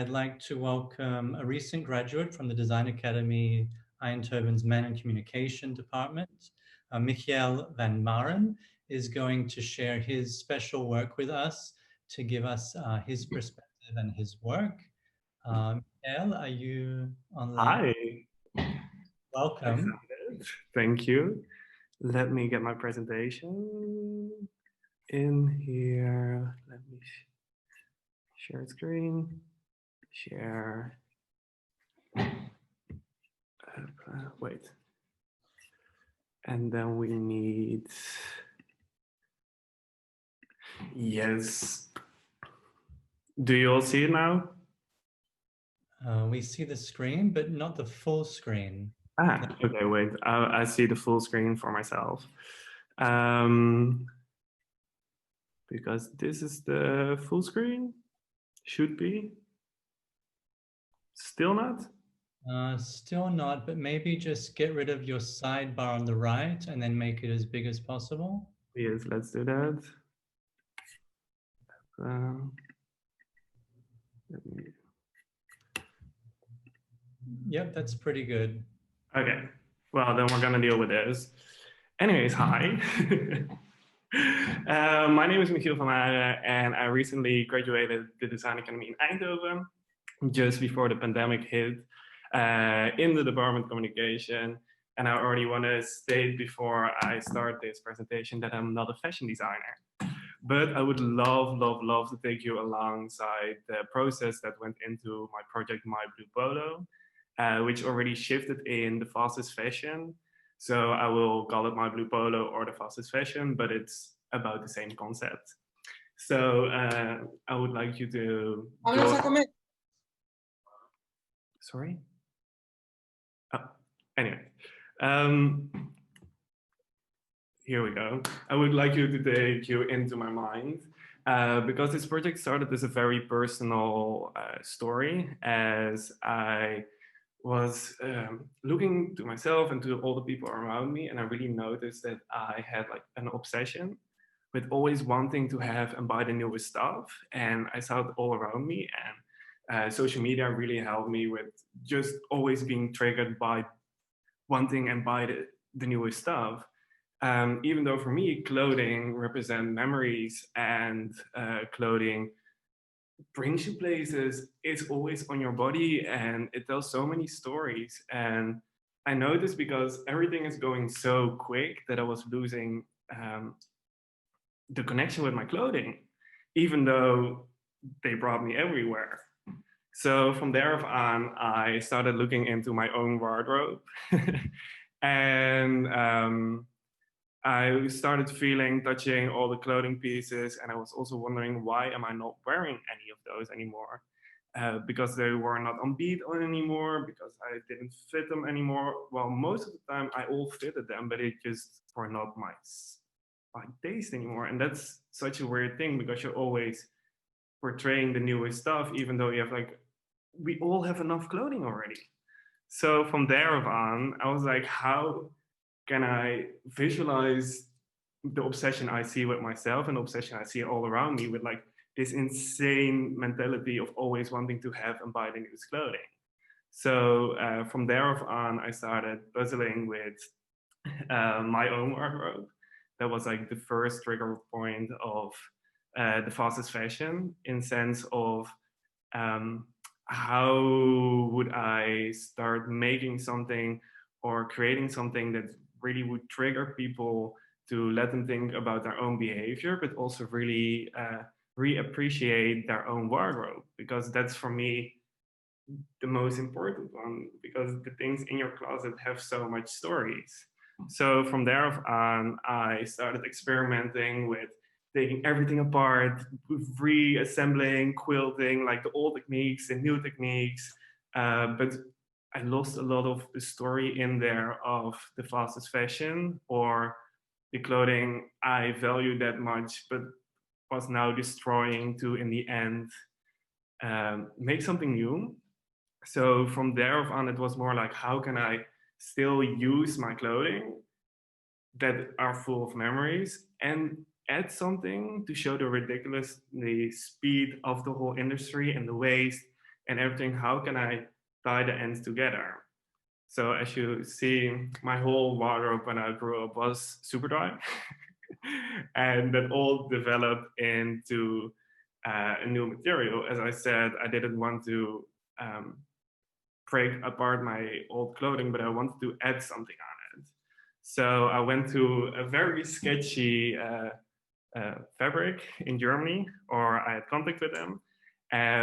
I'd like to welcome a recent graduate from the Design Academy Eindhoven's Men and Communication Department. Michiel Van Maaren is going to share his special work with us to give us his perspective and his work. Michiel, are you online? Hi. Welcome. Excited. Thank you. Let me get my presentation in here. Let me share screen. Share. Wait. And then we need. Yes. Do you all see it now? We see the screen, but not the full screen. Okay, wait. I see the full screen for myself. Because this is the full screen. Should be. Still not? Still not, but maybe just get rid of your sidebar on the right and then make it as big as possible. Yes, let's do that. Yep, that's pretty good. Okay, well, then we're gonna deal with this. Anyways, hi. My name is Michiel Van Maaren, and I recently graduated the Design Academy in Eindhoven just before the pandemic hit in the Department of Communication. And I already want to state before I start this presentation that I'm not a fashion designer. But I would love to take you alongside the process that went into my project, My Blue Polo, which already shifted in the fastest fashion. So I will call it My Blue Polo or the fastest fashion, but it's about the same concept. So I would like you to Sorry? Oh, anyway. Here we go. I would like you to take you into my mind because this project started as a very personal story as I was looking to myself and to all the people around me, and I really noticed that I had like an obsession with always wanting to have and buy the newest stuff, and I saw it all around me, and social media really helped me with just always being triggered by wanting and buy the newest stuff. Even though for me, clothing represent memories and clothing brings you places, it's always on your body and it tells so many stories. And I know this because everything is going so quick that I was losing the connection with my clothing, even though they brought me everywhere. So from there on, I started looking into my own wardrobe and I started touching all the clothing pieces, and I was also wondering, why am I not wearing any of those anymore? Because they were not on beat anymore, because I didn't fit them anymore. Well, most of the time I all fitted them, but it just were not my taste anymore. And that's such a weird thing because you're always portraying the newest stuff, even though you have we all have enough clothing already. So from there on, I was like, how can I visualize the obsession I see with myself and the obsession I see all around me with this insane mentality of always wanting to have and buy the newest clothing. So from there on, I started puzzling with my own wardrobe. That was the first trigger point of the fastest fashion in sense of how would I start making something or creating something that really would trigger people to let them think about their own behavior, but also really reappreciate their own wardrobe, because that's for me the most important one, because the things in your closet have so much stories. So from there on, I started experimenting with taking everything apart, reassembling, quilting, the old techniques and new techniques, but I lost a lot of the story in there of the fastest fashion or the clothing I value that much, but was now destroying to, in the end, make something new. So from there on, it was more like, how can I still use my clothing that are full of memories and add something to show the speed of the whole industry and the waste and everything, how can I tie the ends together? So as you see, my whole wardrobe when I grew up was super dry. And that all developed into a new material. As I said, I didn't want to break apart my old clothing, but I wanted to add something on it. So I went to a very sketchy fabric in Germany, or I had contact with them,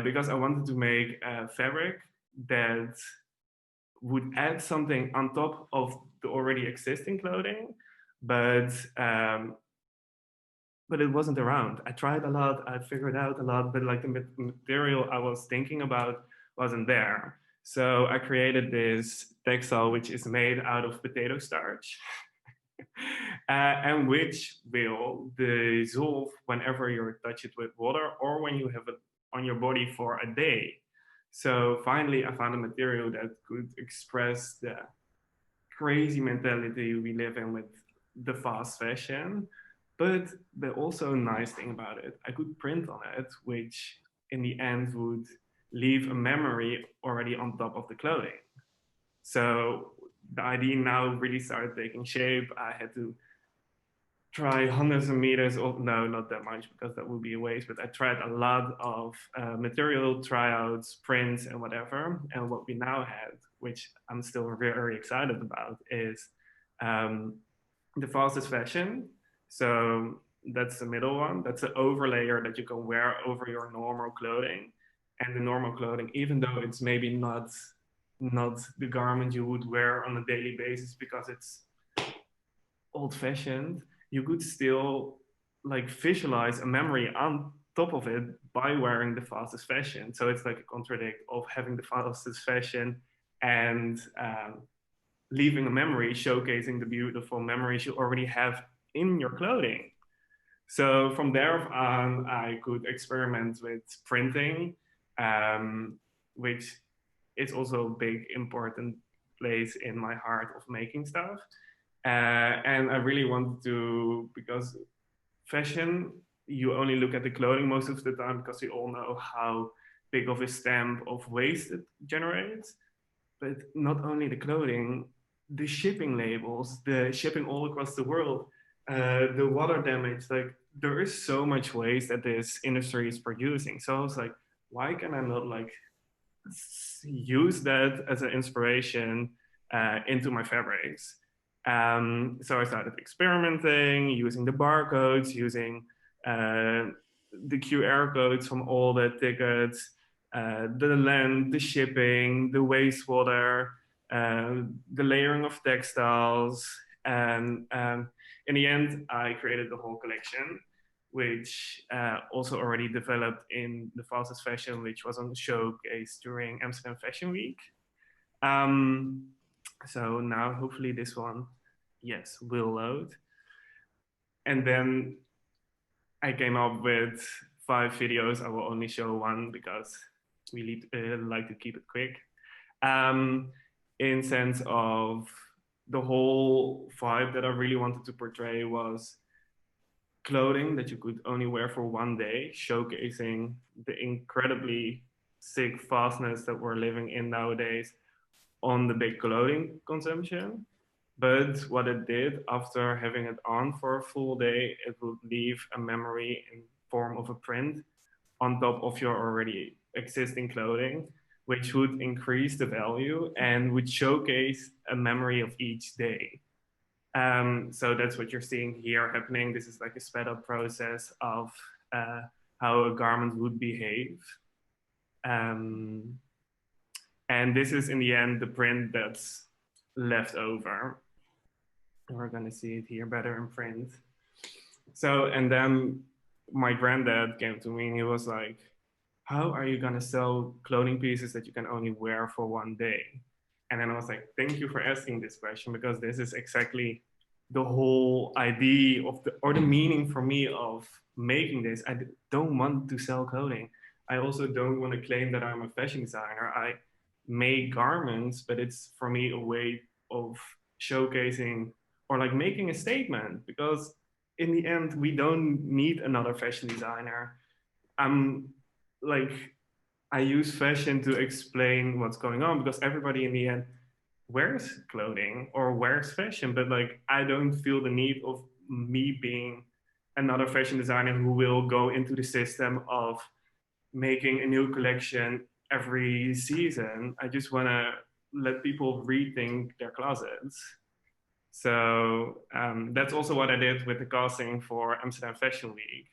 because I wanted to make a fabric that would add something on top of the already existing clothing, but it wasn't around. I tried a lot, I figured out a lot, but like the material I was thinking about wasn't there. So I created this textile which is made out of potato starch. And which will dissolve whenever you touch it with water or when you have it on your body for a day. So finally, I found a material that could express the crazy mentality we live in with the fast fashion. But the also nice thing about it, I could print on it, which in the end would leave a memory already on top of the clothing. So the idea now really started taking shape. I had to try hundreds of meters of, no, not that much because that would be a waste, but I tried a lot of material tryouts, prints and whatever. And what we now had, which I'm still very excited about, is the fastest fashion. So that's the middle one. That's an overlayer that you can wear over your normal clothing. And the normal clothing, even though it's maybe not the garment you would wear on a daily basis because it's old-fashioned, you could still like visualize a memory on top of it by wearing the fastest fashion. So it's like a contradict of having the fastest fashion and leaving a memory, showcasing the beautiful memories you already have in your clothing. So from there on, I could experiment with printing, which is also a big, important place in my heart of making stuff. And I really wanted to, because fashion, you only look at the clothing most of the time because we all know how big of a stamp of waste it generates. But not only the clothing, the shipping labels, the shipping all across the world, the water damage, like there is so much waste that this industry is producing. So I was like, why can I not like use that as an inspiration into my fabrics? So I started experimenting, using the barcodes, using the QR codes from all the tickets, the land, the shipping, the wastewater, the layering of textiles. And in the end, I created the whole collection, which also already developed in the fastest fashion, which was on the showcase during Amsterdam Fashion Week. So now hopefully this one, yes, will load. And then I came up with 5 videos. I will only show one because we like to keep it quick. In sense of the whole vibe that I really wanted to portray was clothing that you could only wear for one day, showcasing the incredibly sick fastness that we're living in nowadays on the big clothing consumption. But what it did after having it on for a full day, it would leave a memory in form of a print on top of your already existing clothing, which would increase the value and would showcase a memory of each day. So that's what you're seeing here happening. This is like a sped up process of how a garment would behave. And this is in the end the print that's left over. We're gonna see it here better in print. So, and then my granddad came to me and he was like, how are you gonna sell clothing pieces that you can only wear for one day? And then I was like, thank you for asking this question, because this is exactly the whole idea of the meaning for me of making this. I don't want to sell clothing. I also don't want to claim that I'm a fashion designer. I make garments, but it's for me a way of showcasing or like making a statement, because in the end, we don't need another fashion designer. I'm I use fashion to explain what's going on, because everybody in the end wears clothing or wears fashion, but like I don't feel the need of me being another fashion designer who will go into the system of making a new collection every season. I just want to let people rethink their closets. So that's also what I did with the casting for Amsterdam Fashion Week.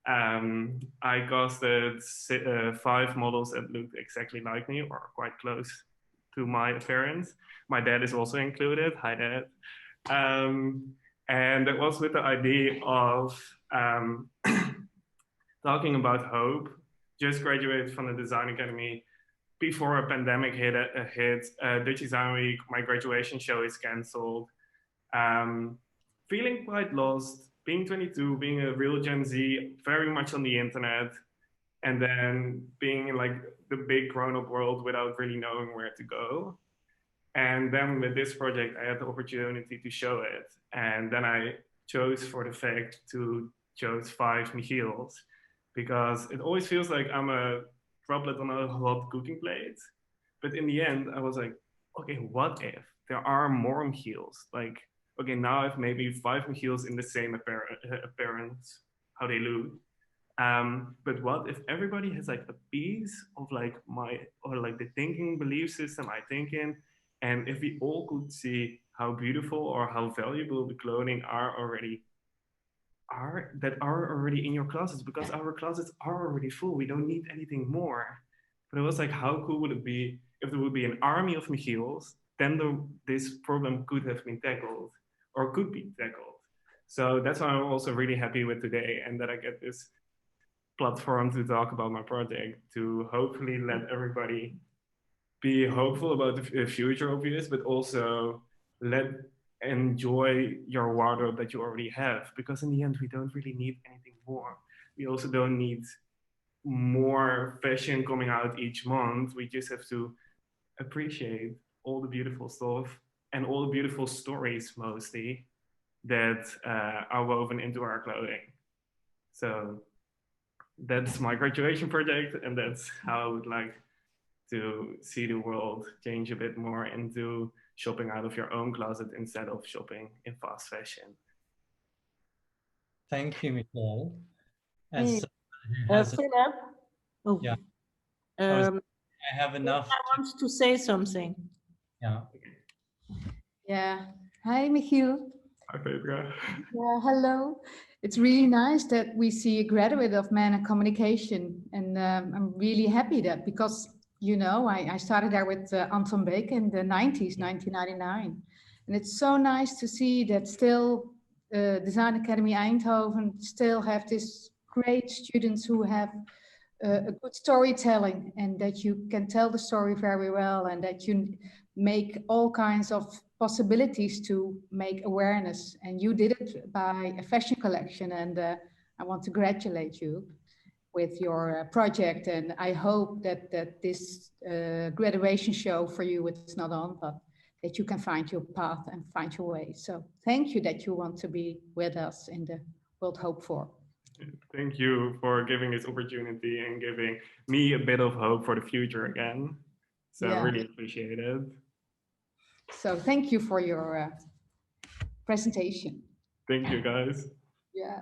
I casted 5 models that looked exactly like me or quite close to my appearance. My dad is also included. Hi, Dad. And that was with the idea of talking about hope. Just graduated from the Design Academy before a pandemic hit. Dutch Design Week, my graduation show is cancelled. Feeling quite lost, being 22, being a real Gen Z, very much on the internet, and then being in like the big grown-up world without really knowing where to go. And then with this project, I had the opportunity to show it. And then I chose for the fact to choose 5 Michiels, because it always feels like I'm a droplet on a hot cooking plate. But in the end, I was like, okay, what if there are more Michiels? Like, okay, now I have maybe 5 Michiels in the same appearance, how they look. But what if everybody has like a piece of like my, or like the thinking belief system I think in, and if we all could see how beautiful or how valuable the clothing are already in your closets, because our closets are already full. We don't need anything more. But it was like, how cool would it be if there would be an army of Michiels? Then this problem could have been tackled, or could be tackled. So that's why I'm also really happy with today, and that I get this platform to talk about my project, to hopefully let everybody be hopeful about the future of this, but also enjoy your wardrobe that you already have, because in the end we don't really need anything more. We also don't need more fashion coming out each month. We just have to appreciate all the beautiful stuff and all the beautiful stories mostly that are woven into our clothing. So that's my graduation project, and that's how I would like to see the world change a bit more into shopping out of your own closet instead of shopping in fast fashion. Thank you, Michiel. Hey, As Philip. Oh, yeah, I have enough. I want to say something. Yeah. Yeah. Hi, Michiel. Hi, Petra. Yeah, hello. It's really nice that we see a graduate of Man and Communication, and I'm really happy that, because you know I started there with Anton Beek in the 90s, 1999, and it's so nice to see that still Design Academy Eindhoven still have these great students who have a good storytelling, and that you can tell the story very well, and that you make all kinds of possibilities to make awareness. And you did it by a fashion collection, and I want to congratulate you with your project. And I hope that this graduation show for you, it's not on, but that you can find your path and find your way. So thank you that you want to be with us in the World Hope For. Thank you for giving this opportunity and giving me a bit of hope for the future again. So I really appreciate it. So thank you for your presentation. Thank you, guys. Yeah.